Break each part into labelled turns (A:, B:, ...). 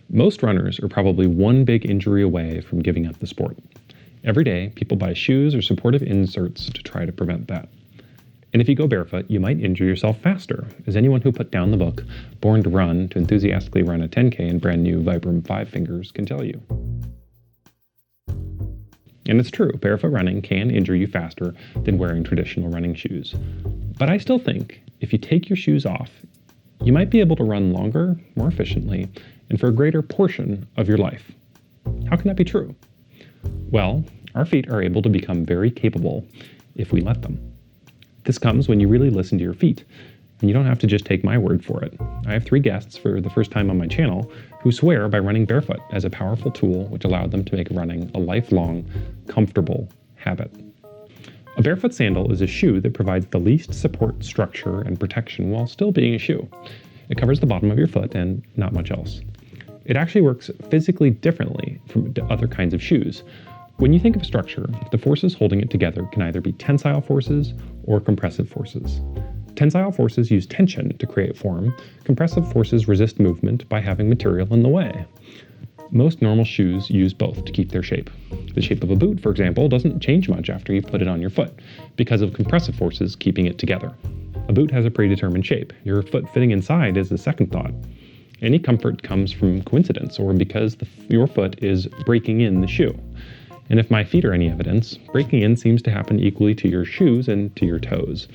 A: Most runners are probably one big injury away from giving up the sport. Every day, people buy shoes or supportive inserts to try to prevent that. And if you go barefoot, you might injure yourself faster, as anyone who put down the book, Born to Run, to enthusiastically run a 10K in brand new Vibram 5 fingers can tell you. And it's true, barefoot running can injure you faster than wearing traditional running shoes. But I still think if you take your shoes off, you might be able to run longer, more efficiently, and for a greater portion of your life. How can that be true? Well, our feet are able to become very capable if we let them. This comes when you really listen to your feet, and you don't have to just take my word for it. I have 3 guests for the first time on my channel who swear by running barefoot as a powerful tool which allowed them to make running a lifelong, comfortable habit. A barefoot sandal is a shoe that provides the least support, structure, and protection while still being a shoe. It covers the bottom of your foot and not much else. It actually works physically differently from other kinds of shoes. When you think of structure, the forces holding it together can either be tensile forces or compressive forces. Tensile forces use tension to create form. Compressive forces resist movement by having material in the way. Most normal shoes use both to keep their shape. The shape of a boot, for example, doesn't change much after you put it on your foot because of compressive forces keeping it together. A boot has a predetermined shape. Your foot fitting inside is a second thought. Any comfort comes from coincidence or because your foot is breaking in the shoe. And if my feet are any evidence, breaking in seems to happen equally to your shoes and to your toes,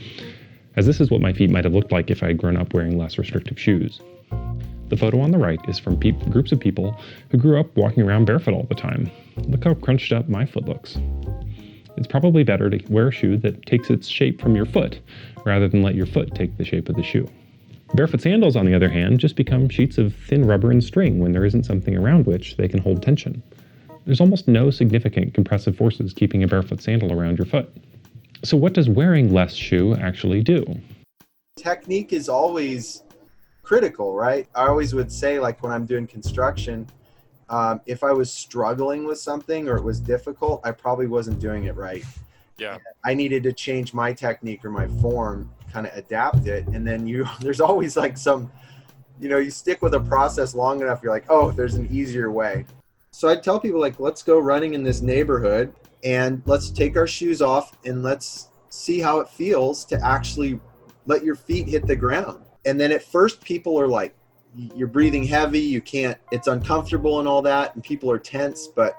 A: as this is what my feet might have looked like if I had grown up wearing less restrictive shoes. The photo on the right is from groups of people who grew up walking around barefoot all the time. Look how crunched up my foot looks. It's probably better to wear a shoe that takes its shape from your foot, rather than let your foot take the shape of the shoe. Barefoot sandals, on the other hand, just become sheets of thin rubber and string when there isn't something around which they can hold tension. There's almost no significant compressive forces keeping a barefoot sandal around your foot. So what does wearing less shoe actually do?
B: Technique is always critical, right? I always would say, like when I'm doing construction, if I was struggling with something or it was difficult, I probably wasn't doing it right.
C: Yeah.
B: I needed to change my technique or my form, kind of adapt it. And then there's always like you stick with a process long enough, you're like, oh, there's an easier way. So I'd tell people, like, let's go running in this neighborhood and let's take our shoes off and let's see how it feels to actually let your feet hit the ground. And then at first people are like, you're breathing heavy, it's uncomfortable and all that, and people are tense, but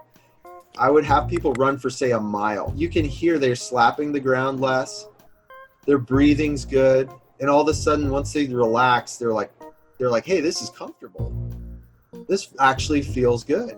B: I would have people run for, say, a mile. You can hear they're slapping the ground less, their breathing's good, and all of a sudden, once they relax, they're like, hey, this is comfortable. This actually feels good.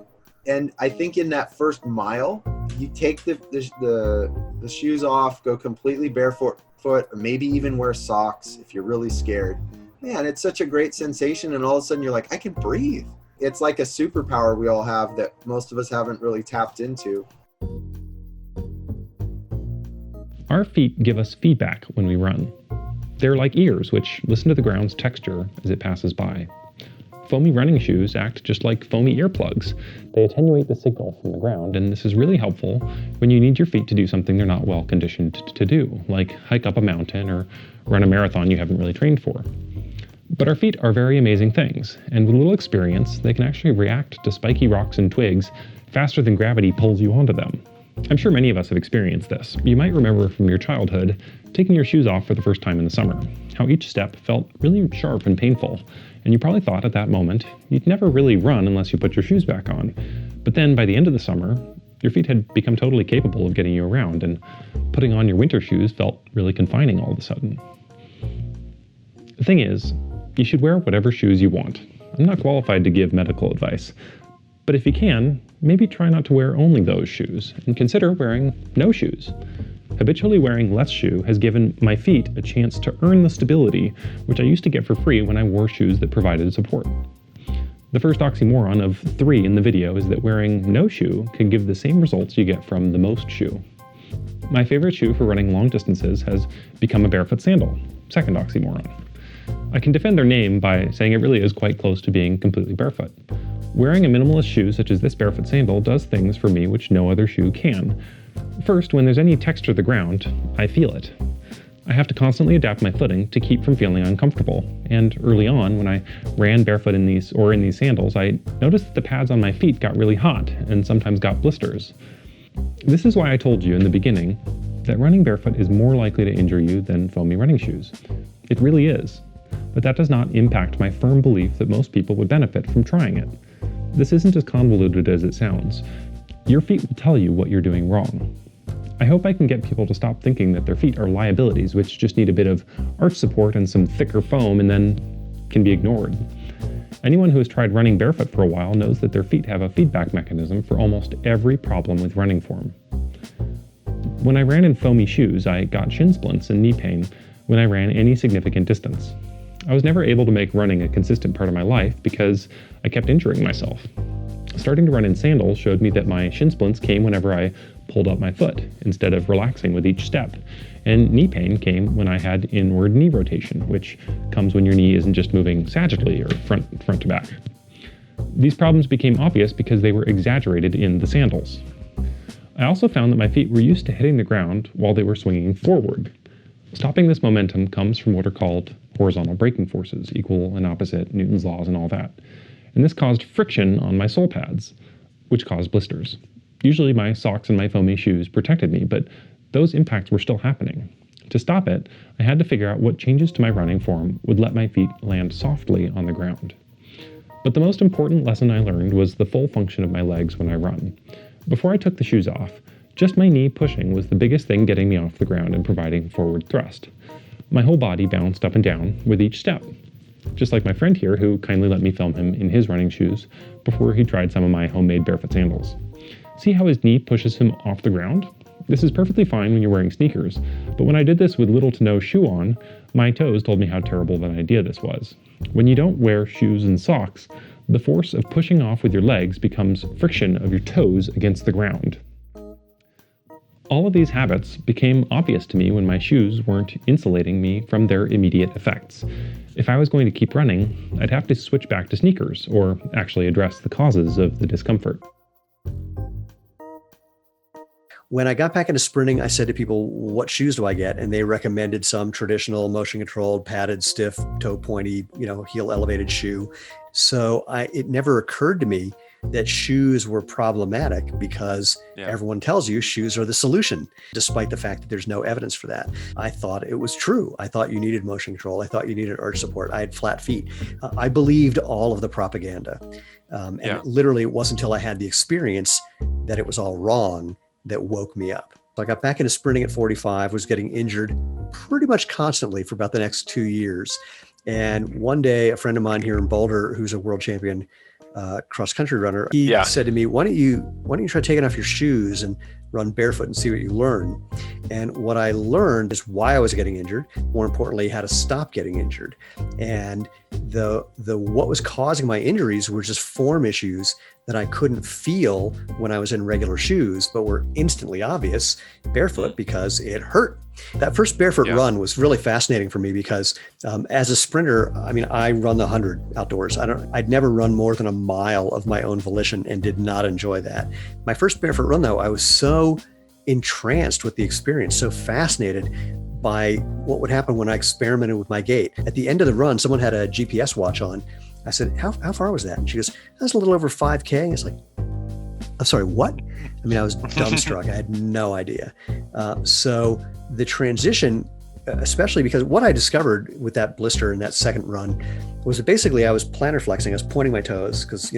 B: And I think in that first mile, you take the shoes off, go completely barefoot, or maybe even wear socks if you're really scared. Man, it's such a great sensation, and all of a sudden you're like, I can breathe. It's like a superpower we all have that most of us haven't really tapped into.
A: Our feet give us feedback when we run. They're like ears, which listen to the ground's texture as it passes by. Foamy running shoes act just like foamy earplugs. They attenuate the signal from the ground, and this is really helpful when you need your feet to do something they're not well conditioned to do, like hike up a mountain or run a marathon you haven't really trained for. But our feet are very amazing things, and with a little experience, they can actually react to spiky rocks and twigs faster than gravity pulls you onto them. I'm sure many of us have experienced this. You might remember from your childhood taking your shoes off for the first time in the summer, how each step felt really sharp and painful, and you probably thought at that moment you'd never really run unless you put your shoes back on. But then by the end of the summer, your feet had become totally capable of getting you around, and putting on your winter shoes felt really confining all of a sudden. The thing is, you should wear whatever shoes you want. I'm not qualified to give medical advice, but if you can, maybe try not to wear only those shoes and consider wearing no shoes. Habitually wearing less shoe has given my feet a chance to earn the stability which I used to get for free when I wore shoes that provided support. The first oxymoron of 3 in the video is that wearing no shoe can give the same results you get from the most shoe. My favorite shoe for running long distances has become a barefoot sandal, second oxymoron. I can defend their name by saying it really is quite close to being completely barefoot. Wearing a minimalist shoe such as this barefoot sandal does things for me which no other shoe can. First, when there's any texture to the ground, I feel it. I have to constantly adapt my footing to keep from feeling uncomfortable. And early on, when I ran barefoot in these sandals, I noticed that the pads on my feet got really hot and sometimes got blisters. This is why I told you in the beginning that running barefoot is more likely to injure you than foamy running shoes. It really is. But that does not impact my firm belief that most people would benefit from trying it. This isn't as convoluted as it sounds. Your feet will tell you what you're doing wrong. I hope I can get people to stop thinking that their feet are liabilities which just need a bit of arch support and some thicker foam and then can be ignored. Anyone who has tried running barefoot for a while knows that their feet have a feedback mechanism for almost every problem with running form. When I ran in foamy shoes, I got shin splints and knee pain when I ran any significant distance. I was never able to make running a consistent part of my life because I kept injuring myself. Starting to run in sandals showed me that my shin splints came whenever I pulled up my foot instead of relaxing with each step. And knee pain came when I had inward knee rotation, which comes when your knee isn't just moving sagittally or front to back. These problems became obvious because they were exaggerated in the sandals. I also found that my feet were used to hitting the ground while they were swinging forward. Stopping this momentum comes from what are called horizontal braking forces, equal and opposite, Newton's laws and all that. And this caused friction on my sole pads, which caused blisters. Usually my socks and my foamy shoes protected me, but those impacts were still happening. To stop it, I had to figure out what changes to my running form would let my feet land softly on the ground. But the most important lesson I learned was the full function of my legs when I run. Before I took the shoes off, just my knee pushing was the biggest thing getting me off the ground and providing forward thrust. My whole body bounced up and down with each step. Just like my friend here who kindly let me film him in his running shoes before he tried some of my homemade barefoot sandals. See how his knee pushes him off the ground? This is perfectly fine when you're wearing sneakers, but when I did this with little to no shoe on, my toes told me how terrible of an idea this was. When you don't wear shoes and socks, the force of pushing off with your legs becomes friction of your toes against the ground. All of these habits became obvious to me when my shoes weren't insulating me from their immediate effects. If I was going to keep running, I'd have to switch back to sneakers, or actually address the causes of the discomfort.
C: When I got back into sprinting, I said to people, what shoes do I get? And they recommended some traditional motion controlled, padded, stiff, toe pointy, heel elevated shoe. So it never occurred to me that shoes were problematic because everyone tells you shoes are the solution, despite the fact that there's no evidence for that. I thought it was true. I thought you needed motion control. I thought you needed arch support. I had flat feet. I believed all of the propaganda. And literally it wasn't until I had the experience that it was all wrong that woke me up. So I got back into sprinting at 45, was getting injured pretty much constantly for about the next 2 years. And one day, a friend of mine here in Boulder, who's a world champion cross-country runner, he said to me, why don't you try taking off your shoes and run barefoot and see what you learn? And what I learned is why I was getting injured, more importantly, how to stop getting injured. And the what was causing my injuries were just form issues that I couldn't feel when I was in regular shoes, but were instantly obvious barefoot because it hurt. That first barefoot run was really fascinating for me because as a sprinter, I run the 100 outdoors. I'd never run more than a mile of my own volition and did not enjoy that. My first barefoot run though, I was so entranced with the experience, so fascinated by what would happen when I experimented with my gait. At the end of the run, someone had a GPS watch on. I said, how far was that? And she goes, that's a little over 5K. It's like, I'm sorry, what? I was dumbstruck. I had no idea. So the transition, especially because what I discovered with that blister in that second run was that basically I was plantar flexing. I was pointing my toes because,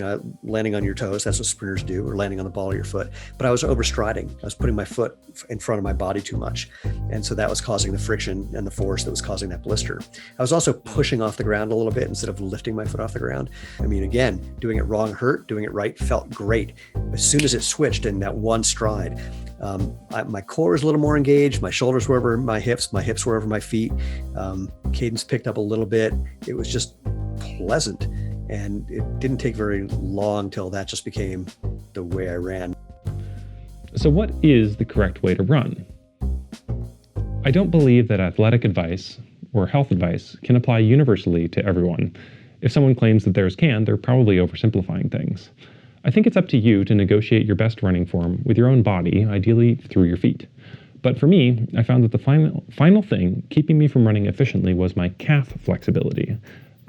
C: landing on your toes, that's what sprinters do, or landing on the ball of your foot. But I was overstriding. I was putting my foot in front of my body too much. And so that was causing the friction and the force that was causing that blister. I was also pushing off the ground a little bit instead of lifting my foot off the ground. Again, doing it wrong hurt, doing it right felt great. As soon as it switched in that one stride, my core was a little more engaged. My shoulders were over my hips were over my feet. Cadence picked up a little bit. It was just pleasant. And it didn't take very long till that just became the way I ran.
A: So what is the correct way to run? I don't believe that athletic advice or health advice can apply universally to everyone. If someone claims that theirs can, they're probably oversimplifying things. I think it's up to you to negotiate your best running form with your own body, ideally through your feet. But for me, I found that the final thing keeping me from running efficiently was my calf flexibility.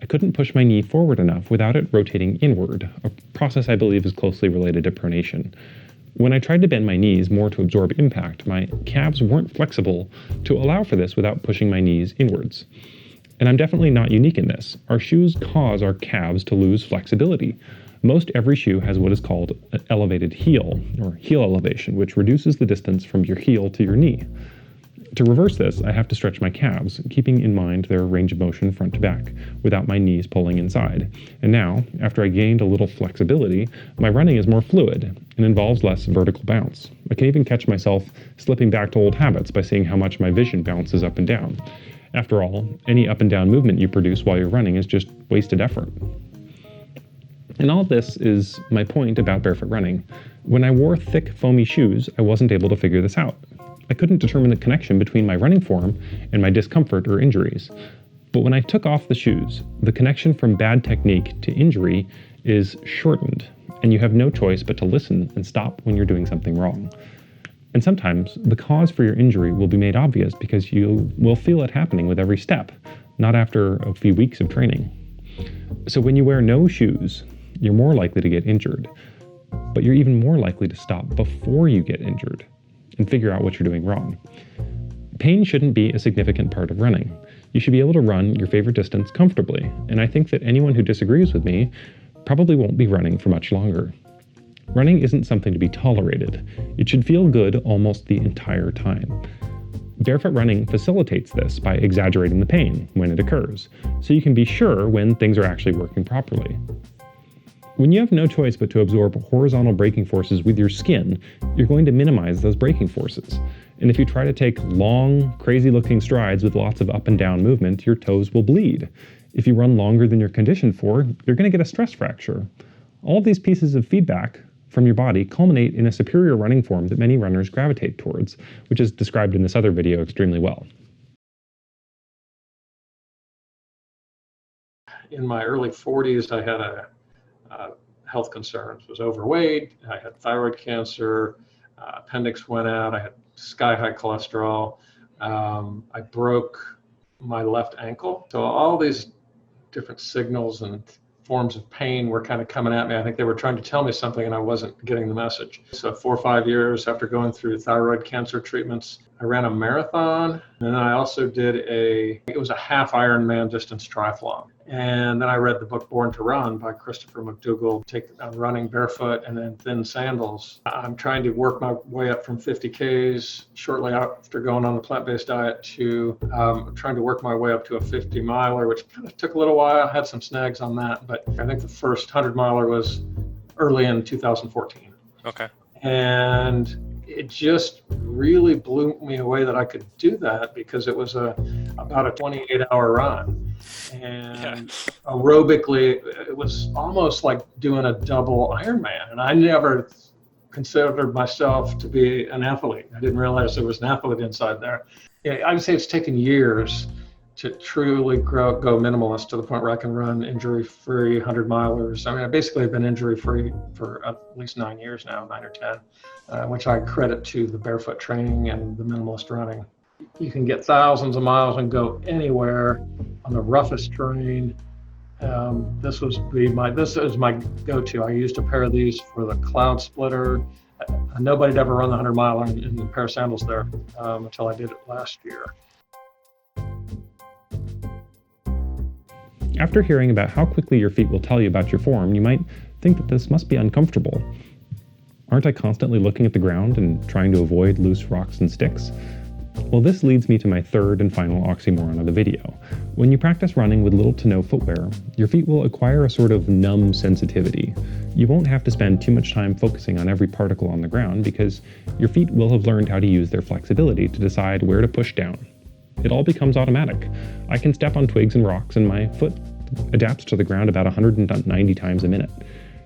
A: I couldn't push my knee forward enough without it rotating inward, a process I believe is closely related to pronation. When I tried to bend my knees more to absorb impact, my calves weren't flexible to allow for this without pushing my knees inwards. And I'm definitely not unique in this. Our shoes cause our calves to lose flexibility. Most every shoe has what is called an elevated heel, or heel elevation, which reduces the distance from your heel to your knee. To reverse this, I have to stretch my calves, keeping in mind their range of motion front to back, without my knees pulling inside. And now, after I gained a little flexibility, my running is more fluid and involves less vertical bounce. I can even catch myself slipping back to old habits by seeing how much my vision bounces up and down. After all, any up and down movement you produce while you're running is just wasted effort. And all of this is my point about barefoot running. When I wore thick, foamy shoes, I wasn't able to figure this out. I couldn't determine the connection between my running form and my discomfort or injuries. But when I took off the shoes, the connection from bad technique to injury is shortened, and you have no choice but to listen and stop when you're doing something wrong. And sometimes the cause for your injury will be made obvious because you will feel it happening with every step, not after a few weeks of training. So when you wear no shoes, you're more likely to get injured, but you're even more likely to stop before you get injured and figure out what you're doing wrong. Pain shouldn't be a significant part of running. You should be able to run your favorite distance comfortably, and I think that anyone who disagrees with me probably won't be running for much longer. Running isn't something to be tolerated. It should feel good almost the entire time. Barefoot running facilitates this by exaggerating the pain when it occurs, so you can be sure when things are actually working properly. When you have no choice but to absorb horizontal braking forces with your skin, you're going to minimize those braking forces. And if you try to take long, crazy-looking strides with lots of up and down movement, your toes will bleed. If you run longer than you're conditioned for, you're going to get a stress fracture. All of these pieces of feedback from your body culminate in a superior running form that many runners gravitate towards, which is described in this other video extremely well.
D: In my early 40s, I had health concerns. Was overweight, I had thyroid cancer, appendix went out, I had sky-high cholesterol, I broke my left ankle. So all these different signals and forms of pain were kind of coming at me. I think they were trying to tell me something and I wasn't getting the message. So 4 or 5 years after going through thyroid cancer treatments, I ran a marathon, and then I also did it was a half Ironman distance triathlon. And then I read the book Born to Run by Christopher McDougall, running barefoot and then thin sandals. I'm trying to work my way up from 50 Ks shortly after going on the plant-based diet to trying to work my way up to a 50 miler, which kind of took a little while. I had some snags on that, but I think the first 100 miler was early in 2014.
E: Okay. And
D: it just really blew me away that I could do that because it was about a 28-hour run. And aerobically, it was almost like doing a double Ironman. And I never considered myself to be an athlete. I didn't realize there was an athlete inside there. I would say it's taken years to truly go minimalist to the point where I can run injury-free 100 milers. I mean, I basically have been injury-free for at least 9 years now, 9 or 10, which I credit to the barefoot training and the minimalist running. You can get thousands of miles and go anywhere on the roughest terrain. This is my go-to. I used a pair of these for the Cloud Splitter. Nobody'd ever run the 100 mile in a pair of sandals there until I did it last year.
A: After hearing about how quickly your feet will tell you about your form, you might think that this must be uncomfortable. Aren't I constantly looking at the ground and trying to avoid loose rocks and sticks? Well, this leads me to my third and final oxymoron of the video. When you practice running with little to no footwear, your feet will acquire a sort of numb sensitivity. You won't have to spend too much time focusing on every particle on the ground because your feet will have learned how to use their flexibility to decide where to push down. It all becomes automatic. I can step on twigs and rocks and my foot adapts to the ground about 190 times a minute.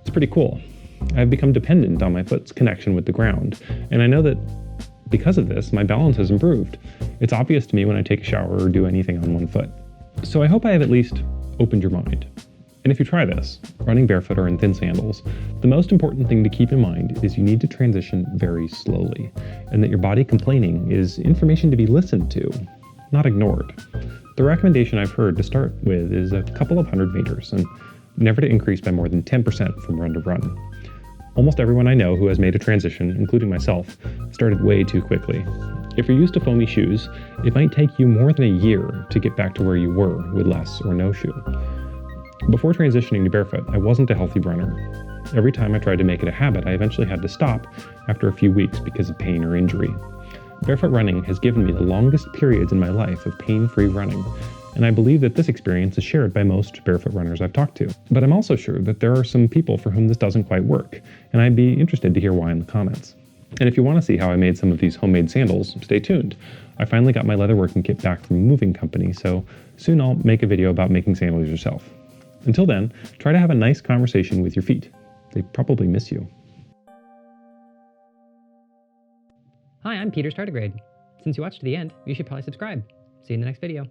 A: It's pretty cool. I've become dependent on my foot's connection with the ground, and I know that because of this, my balance has improved. It's obvious to me when I take a shower or do anything on one foot. So I hope I have at least opened your mind. And if you try this, running barefoot or in thin sandals, the most important thing to keep in mind is you need to transition very slowly, and that your body complaining is information to be listened to, not ignored. The recommendation I've heard to start with is a couple of 100 meters, and never to increase by more than 10% from run to run. Almost everyone I know who has made a transition, including myself, started way too quickly. If you're used to foamy shoes, it might take you more than a year to get back to where you were with less or no shoe. Before transitioning to barefoot, I wasn't a healthy runner. Every time I tried to make it a habit, I eventually had to stop after a few weeks because of pain or injury. Barefoot running has given me the longest periods in my life of pain-free running, and I believe that this experience is shared by most barefoot runners I've talked to. But I'm also sure that there are some people for whom this doesn't quite work, and I'd be interested to hear why in the comments. And if you want to see how I made some of these homemade sandals, stay tuned. I finally got my leatherworking kit back from a moving company, so soon I'll make a video about making sandals yourself. Until then, try to have a nice conversation with your feet. They probably miss you.
F: Hi, I'm Peter's Tardigrade. Since you watched to the end, you should probably subscribe. See you in the next video.